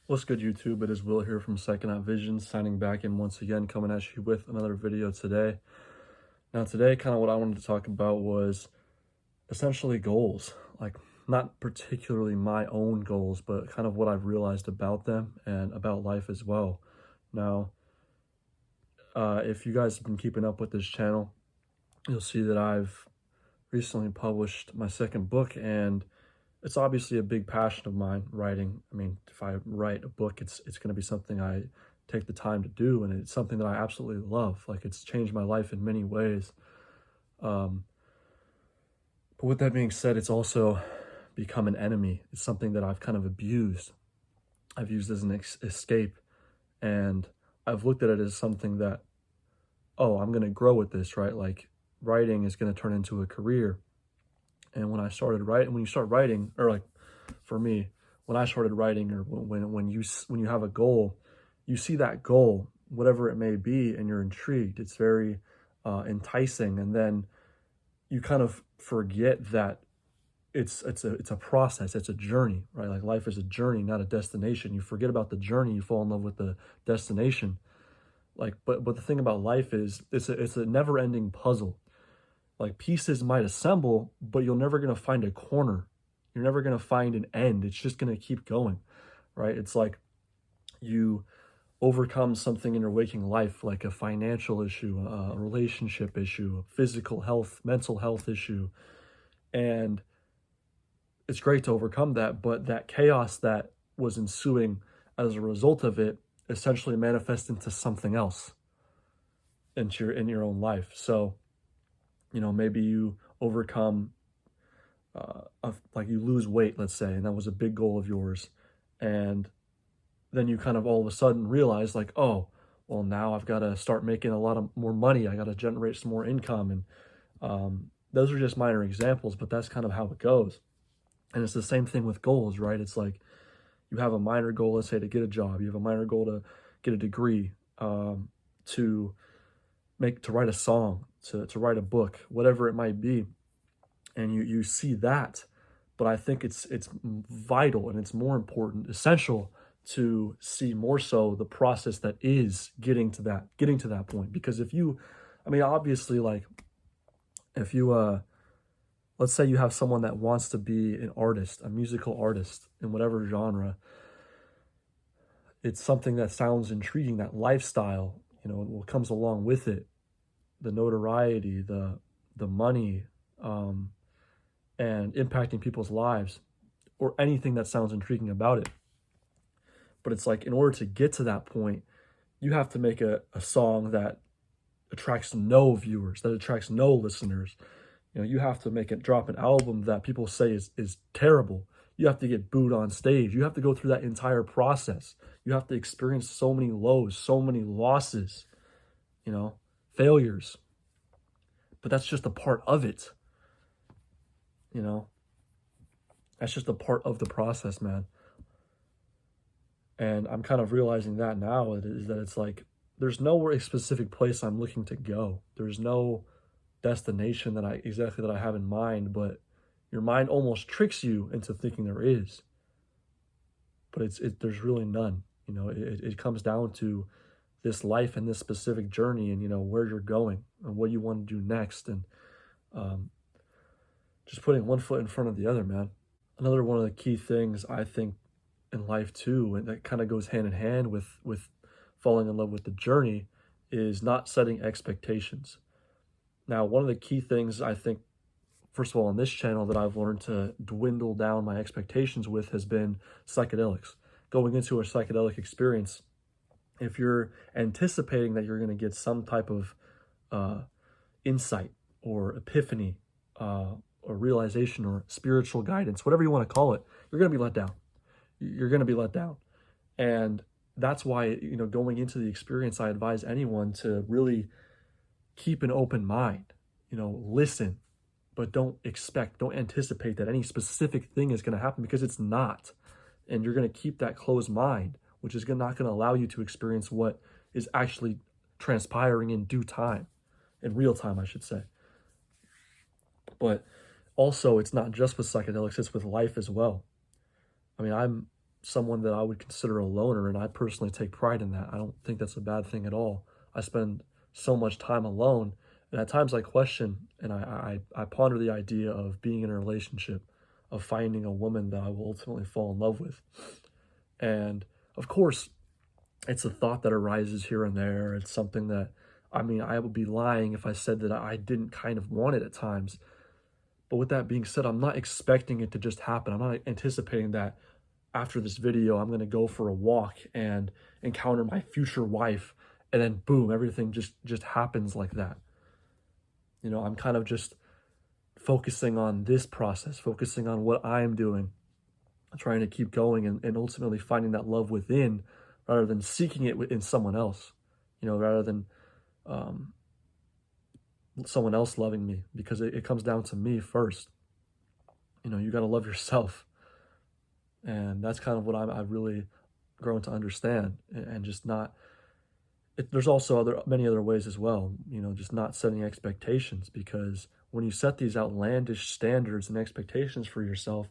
What's good, YouTube? It is Will here from PSYCHONAUT Visions, signing back in once again, coming at you with another video today. Now today, kind of what I wanted to talk about was essentially goals. Like, not particularly my own goals, but kind of what I've realized about them and about life as well. Now, if you guys have been keeping up with this channel, you'll see that I've recently published my second book, and it's obviously a big passion of mine, writing. I mean, if I write a book, it's going to be something I take the time to do, and it's something that I absolutely love. Like, it's changed my life in many ways. But with that being said, it's also become an enemy. It's something that I've kind of abused. I've used as an escape, and I've looked at it as something that, oh, I'm going to grow with this, right? Like, writing is going to turn into a career. And when I started writing, when you start writing, or like for me, when I started writing, or when you have a goal, you see that goal, whatever it may be, and you're intrigued. It's very enticing, and then you kind of forget that it's a process, it's a journey, right? Like, life is a journey, not a destination. You forget about the journey, you fall in love with the destination. Like, but the thing about life is it's a never-ending puzzle. Like, pieces might assemble, but you're never going to find a corner. You're never going to find an end. It's just going to keep going, right? It's like you overcome something in your waking life, like a financial issue, a relationship issue, a physical health, mental health issue. And it's great to overcome that, but that chaos that was ensuing as a result of it essentially manifests into something else in your own life. So, you know, maybe you overcome, like, you lose weight, let's say, and that was a big goal of yours. And then you kind of all of a sudden realize, like, oh, well, now I've got to start making a lot of more money. I got to generate some more income. And those are just minor examples, but that's kind of how it goes. And it's the same thing with goals, right? It's like you have a minor goal, let's say, to get a job. You have a minor goal to get a degree, to write a song, to write a book, whatever it might be. And you see that, but I think it's vital, and it's more important, essential, to see more so the process that is getting to that point. Because if you, I mean, obviously, like, if you let's say you have someone that wants to be an artist, a musical artist in whatever genre, it's something that sounds intriguing, that lifestyle, you know, what comes along with it, the notoriety, the money, and impacting people's lives, or anything that sounds intriguing about it. But it's like, in order to get to that point, you have to make a song that attracts no viewers, that attracts no listeners. You know, you have to drop an album that people say is terrible. You have to get booed on stage. You have to go through that entire process. You have to experience so many lows, so many losses, you know, failures. But that's just a part of it. You know, that's just a part of the process, man. And I'm kind of realizing that now, is that it's like, there's nowhere, a specific place I'm looking to go. There's no destination that I have in mind, but your mind almost tricks you into thinking there is. But there's really none. You know, it comes down to this life and this specific journey, and, you know, where you're going and what you want to do next, and just putting one foot in front of the other, man. Another one of the key things, I think, in life too, and that kind of goes hand in hand with falling in love with the journey, is not setting expectations. Now, one of the key things, I think, first of all, on this channel, that I've learned to dwindle down my expectations with has been psychedelics. Going into a psychedelic experience, if you're anticipating that you're going to get some type of insight or epiphany, or realization, or spiritual guidance, whatever you want to call it, you're going to be let down. You're going to be let down. And that's why, you know, going into the experience, I advise anyone to really keep an open mind, you know, listen, but don't anticipate that any specific thing is going to happen, because it's not. And you're going to keep that closed mind, which is not going to allow you to experience what is actually transpiring in due time, in real time, I should say. But also, it's not just with psychedelics, it's with life as well. I mean, I'm someone that I would consider a loner, and I personally take pride in that. I don't think that's a bad thing at all. I spend so much time alone, and at times I question and I ponder the idea of being in a relationship, of finding a woman that I will ultimately fall in love with. And of course, it's a thought that arises here and there. It's something that, I mean, I would be lying if I said that I didn't kind of want it at times. But with that being said, I'm not expecting it to just happen. I'm not anticipating that after this video, I'm going to go for a walk and encounter my future wife, and then boom, everything just happens like that. You know, I'm kind of just focusing on this process, focusing on what I am doing, trying to keep going and ultimately finding that love within rather than seeking it in someone else, you know, rather than someone else loving me, because it comes down to me first. You know, you got to love yourself. And that's kind of what I've really grown to understand, and just not, there's also many other ways as well, you know, just not setting expectations, because when you set these outlandish standards and expectations for yourself,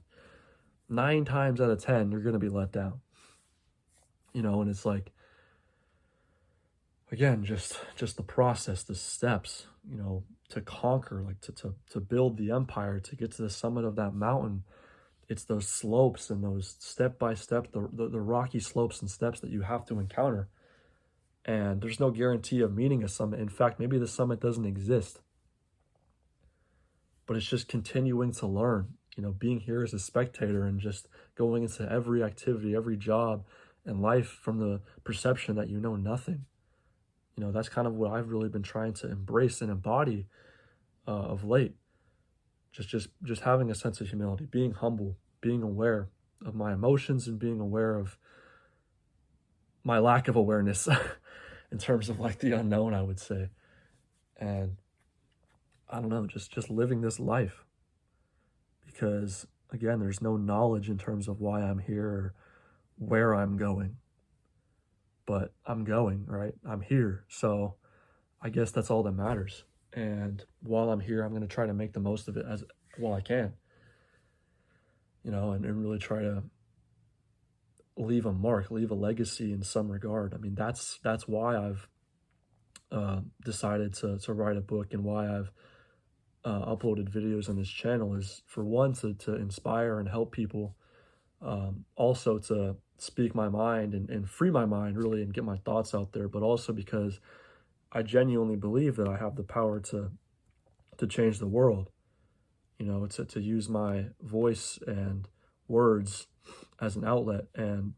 9 times out of 10, you're going to be let down, you know. And it's like, again, just the process, the steps, you know, to conquer, like to build the empire, to get to the summit of that mountain. It's those slopes and those step by step, the rocky slopes and steps that you have to encounter. And there's no guarantee of meeting a summit. In fact, maybe the summit doesn't exist. But it's just continuing to learn, you know, being here as a spectator and just going into every activity, every job and life from the perception that you know nothing. You know, that's kind of what I've really been trying to embrace and embody of late. Just having a sense of humility, being humble, being aware of my emotions, and being aware of my lack of awareness in terms of like the unknown, I would say. And I don't know, just living this life, because again, there's no knowledge in terms of why I'm here or where I'm going, but I'm going, right? I'm here. So I guess that's all that matters. And while I'm here, I'm going to try to make the most of it as well I can, you know, and really try to leave a mark, leave a legacy in some regard. I mean, that's why I've decided to write a book, and why I've uploaded videos on this channel, is for one, to inspire and help people, also to speak my mind and free my mind really and get my thoughts out there, but also because I genuinely believe that I have the power to change the world, you know, to use my voice and words as an outlet and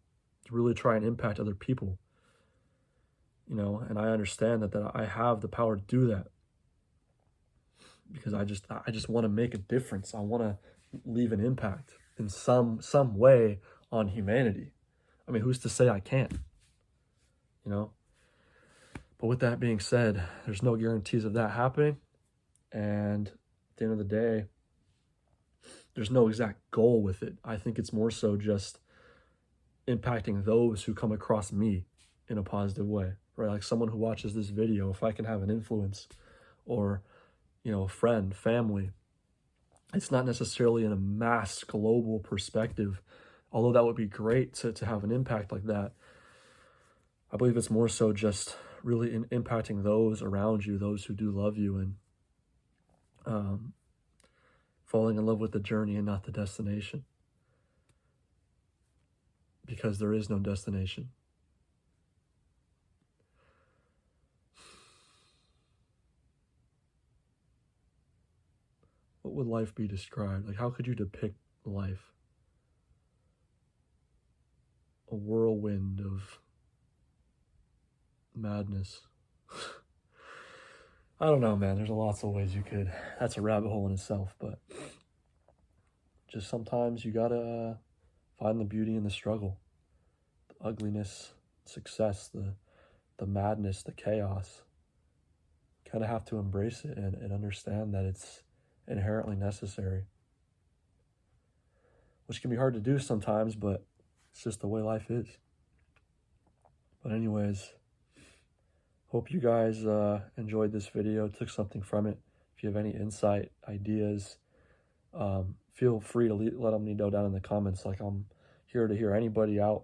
to really try and impact other people, you know. And I understand that I have the power to do that, because I just want to make a difference. I want to leave an impact in some way on humanity. I mean, who's to say I can't, you know? But with that being said, there's no guarantees of that happening. And at the end of the day, there's no exact goal with it. I think it's more so just impacting those who come across me in a positive way, right? Like someone who watches this video, if I can have an influence, or, you know, a friend, family. It's not necessarily in a mass global perspective, although that would be great to have an impact like that. I believe it's more so just really impacting those around you, those who do love you, and falling in love with the journey and not the destination, because there is no destination. What would life be described? Like, how could you depict life? A whirlwind of madness. I don't know, man. There's lots of ways you could. That's a rabbit hole in itself, but just sometimes you gotta find the beauty in the struggle, the ugliness, success, the madness, the chaos. Kind of have to embrace it and understand that it's inherently necessary, which can be hard to do sometimes, but it's just the way life is. But anyways, hope you guys enjoyed this video, took something from it. If you have any insight, ideas, feel free to let me know down in the comments. Like, I'm here to hear anybody out.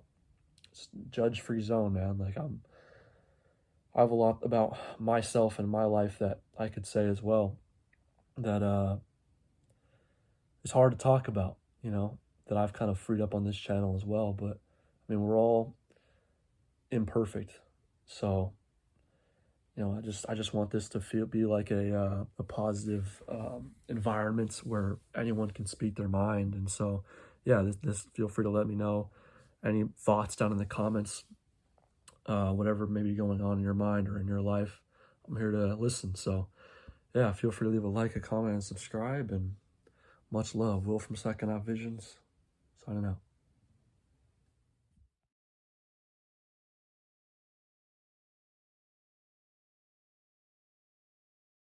It's judge-free zone, man. Like I have a lot about myself and my life that I could say as well that it's hard to talk about, you know, that I've kind of freed up on this channel as well. But I mean, we're all imperfect, so you know, I just want this to be like a positive environment where anyone can speak their mind. And so, yeah, this feel free to let me know any thoughts down in the comments, whatever may be going on in your mind or in your life. I'm here to listen. So, yeah, feel free to leave a like, a comment, and subscribe. And much love. Will from PSYCHONAUT Visions, signing out.